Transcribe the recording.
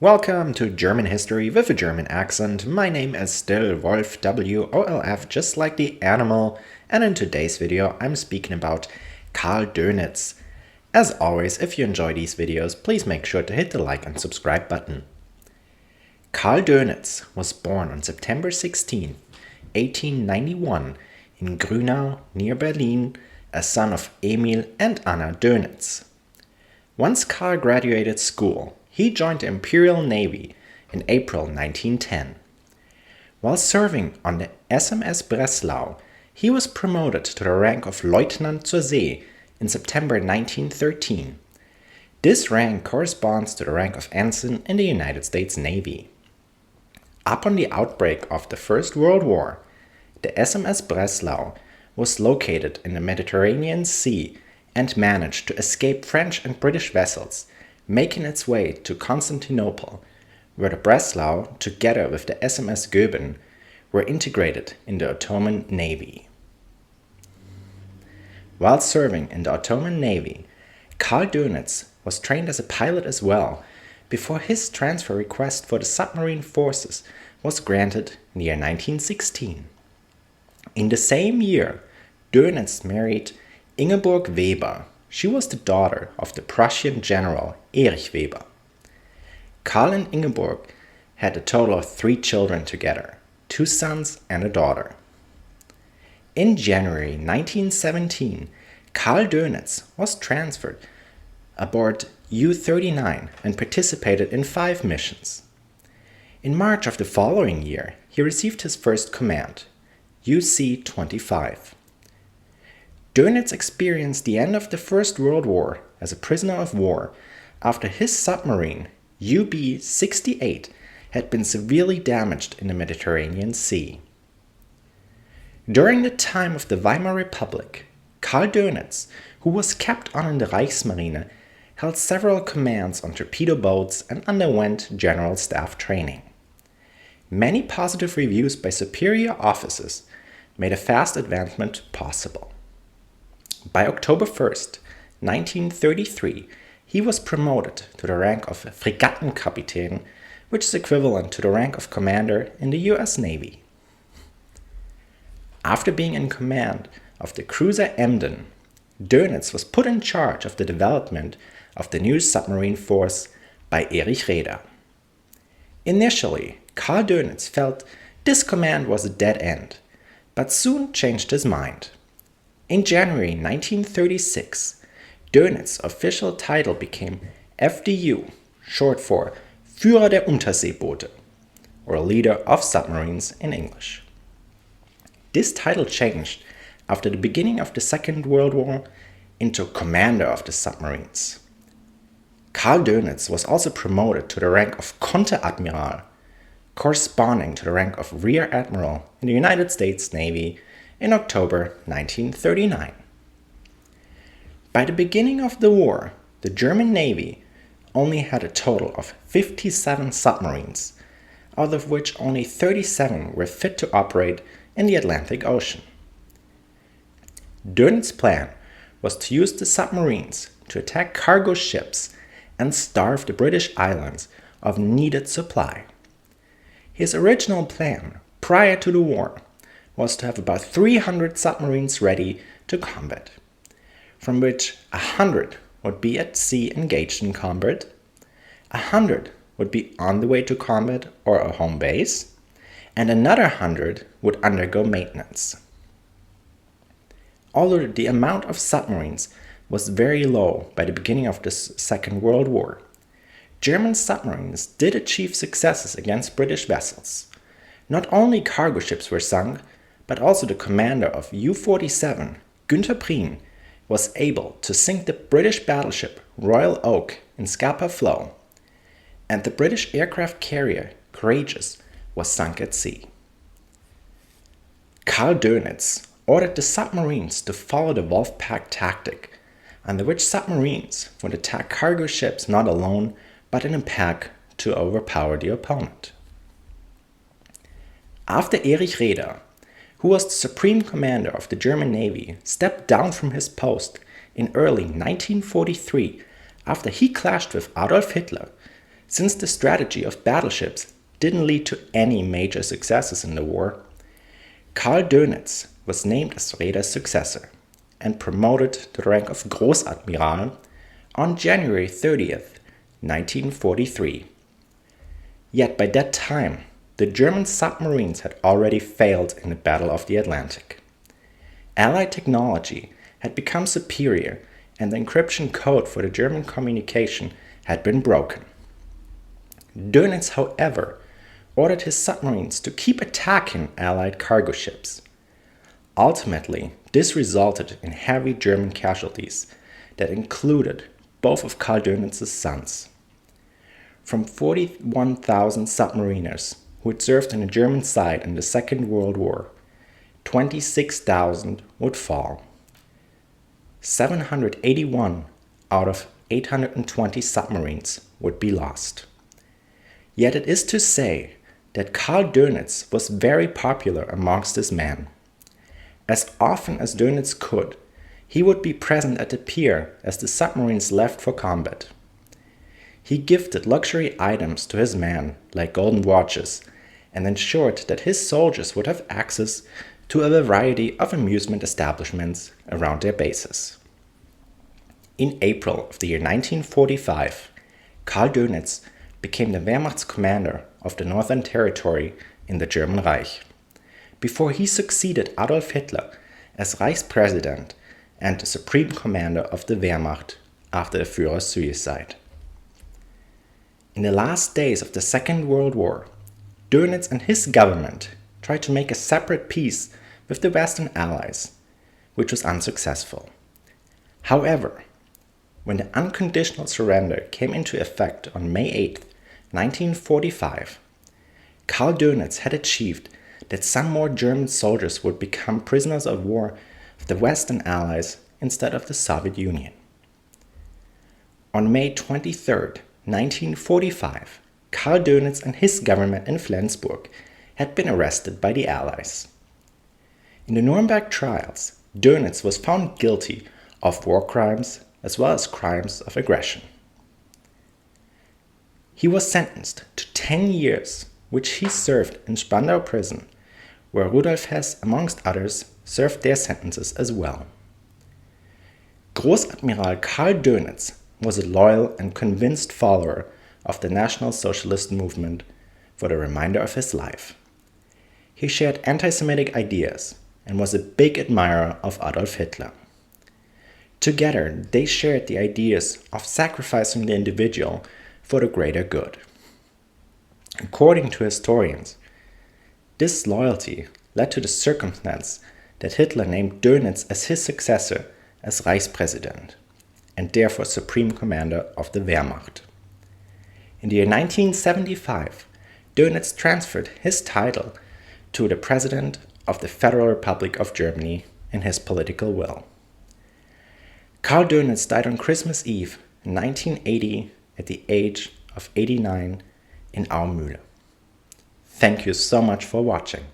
Welcome to German History with a German accent. My name is still Wolf, W-O-L-F, just like the animal, and in today's video I'm speaking about Karl Dönitz. As always, if you enjoy these videos, please make sure to hit the like and subscribe button. Karl Dönitz was born on September 16, 1891 in Grünau near Berlin, a son of Emil and Anna Dönitz. Once Karl graduated school, he joined the Imperial Navy in April 1910. While serving on the SMS Breslau, he was promoted to the rank of Lieutenant zur See in September 1913. This rank corresponds to the rank of ensign in the United States Navy. Upon the outbreak of the First World War, the SMS Breslau was located in the Mediterranean Sea and managed to escape French and British vessels, making its way to Constantinople, where the Breslau, together with the SMS Goeben, were integrated in the Ottoman Navy. While serving in the Ottoman Navy, Karl Dönitz was trained as a pilot as well, before his transfer request for the submarine forces was granted in the year 1916. In the same year, Dönitz married Ingeborg Weber. She was the daughter of the Prussian general Erich Weber. Karl and Ingeborg had a total of 3 children together, 2 sons and a daughter. In January 1917, Karl Dönitz was transferred aboard U-39 and participated in 5 missions. In March of the following year, he received his first command, UC-25. Dönitz experienced the end of the First World War as a prisoner of war after his submarine, UB-68, had been severely damaged in the Mediterranean Sea. During the time of the Weimar Republic, Karl Dönitz, who was kept on in the Reichsmarine, held several commands on torpedo boats and underwent general staff training. Many positive reviews by superior officers made a fast advancement possible. By October 1st, 1933, he was promoted to the rank of Fregattenkapitän, which is equivalent to the rank of commander in the US Navy. After being in command of the cruiser Emden, Dönitz was put in charge of the development of the new submarine force by Erich Raeder. Initially, Karl Dönitz felt this command was a dead end, but soon changed his mind. In January 1936, Dönitz's official title became FDU, short for Führer der Unterseeboote, or leader of submarines in English. This title changed after the beginning of the Second World War into commander of the submarines. Karl Dönitz was also promoted to the rank of Konteradmiral, corresponding to the rank of Rear Admiral in the United States Navy in October 1939. By the beginning of the war, the German Navy only had a total of 57 submarines, out of which only 37 were fit to operate in the Atlantic Ocean. Dönitz's plan was to use the submarines to attack cargo ships and starve the British islands of needed supply. His original plan, prior to the war, was to have about 300 submarines ready to combat, from which 100 would be at sea engaged in combat, 100 would be on the way to combat or a home base, and another 100 would undergo maintenance. Although the amount of submarines was very low by the beginning of the Second World War, German submarines did achieve successes against British vessels. Not only cargo ships were sunk, but also the commander of U-47, Günther Prien, was able to sink the British battleship Royal Oak in Scapa Flow, and the British aircraft carrier Courageous was sunk at sea. Karl Dönitz ordered the submarines to follow the Wolfpack tactic, under which submarines would attack cargo ships not alone, but in a pack to overpower the opponent. After Erich Raeder, who was the supreme commander of the German Navy, stepped down from his post in early 1943 after he clashed with Adolf Hitler, Since the strategy of battleships didn't lead to any major successes in the war, Karl Dönitz was named as Raeder's successor and promoted to the rank of Großadmiral on January 30th, 1943. Yet by that time, the German submarines had already failed in the Battle of the Atlantic. Allied technology had become superior and the encryption code for the German communication had been broken. Dönitz, however, ordered his submarines to keep attacking Allied cargo ships. Ultimately, this resulted in heavy German casualties that included both of Karl Dönitz's sons. From 41,000 submariners who had served on the German side in the Second World War, 26,000 would fall. 781 out of 820 submarines would be lost. Yet it is to say that Karl Dönitz was very popular amongst his men. As often as Dönitz could, he would be present at the pier as the submarines left for combat. He gifted luxury items to his men, like golden watches, and ensured that his soldiers would have access to a variety of amusement establishments around their bases. In April of the year 1945, Karl Dönitz became the Wehrmachtskommander of the Northern Territory in the German Reich, before he succeeded Adolf Hitler as Reichspräsident and the Supreme Commander of the Wehrmacht after the Führer's suicide. In the last days of the Second World War, Dönitz and his government tried to make a separate peace with the Western Allies, which was unsuccessful. However, when the unconditional surrender came into effect on May 8, 1945, Karl Dönitz had achieved that some more German soldiers would become prisoners of war of the Western Allies instead of the Soviet Union. On May 23, 1945, Karl Dönitz and his government in Flensburg had been arrested by the Allies. In the Nuremberg trials, Dönitz was found guilty of war crimes as well as crimes of aggression. He was sentenced to 10 years, which he served in Spandau prison, where Rudolf Hess, amongst others, served their sentences as well. Großadmiral Karl Dönitz was a loyal and convinced follower of the National Socialist movement for the remainder of his life. He shared anti-Semitic ideas and was a big admirer of Adolf Hitler. Together, they shared the ideas of sacrificing the individual for the greater good. According to historians, this loyalty led to the circumstance that Hitler named Dönitz as his successor as Reichspräsident, and therefore Supreme Commander of the Wehrmacht. In the year 1975, Dönitz transferred his title to the President of the Federal Republic of Germany in his political will. Karl Dönitz died on Christmas Eve in 1980 at the age of 89 in Aumühle. Thank you so much for watching.